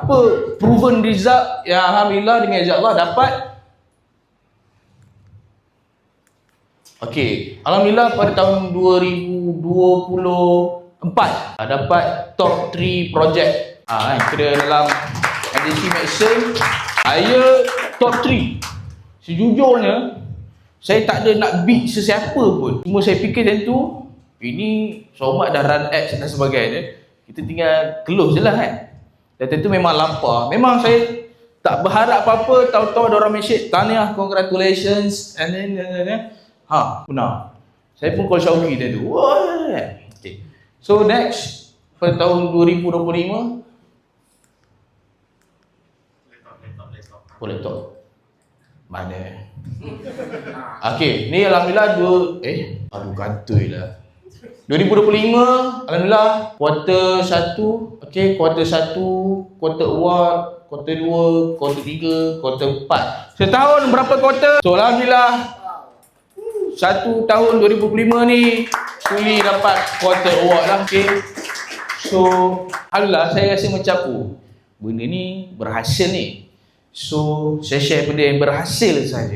Apa proven result yang alhamdulillah dengan izin Allah dapat? Okey, alhamdulillah pada tahun 2024 dapat top 3 projek. Kira dalam agensi medicine, saya top 3. Sejujurnya, saya tak ada nak beat sesiapa pun. Cuma saya fikir macam tu, ini Somat dah run ads dan sebagainya, kita tinggal close je lah kan. Dan tentu memang lampau. Memang saya tak berharap apa-apa, tahu-tahu ada orang message, tahniah, congratulations, and then benar. Saya pun call Syauqi tadi tu. Wah. Okay. So next, pada tahun 2025, laptop. Mana? Okey, ni alhamdulillah kantoi lah. 2025 alhamdulillah kuarter 1, okey, kuarter 1, kuarter awal, kuarter 2, kuarter 3, kuarter 4. Setahun berapa kuarter? So alhamdulillah 1 tahun 2025 ni fully dapat kuarter award lah, okey. So alhamdulillah saya rasa macam benda ni berhasil ni. So saya share benda yang berhasil saja.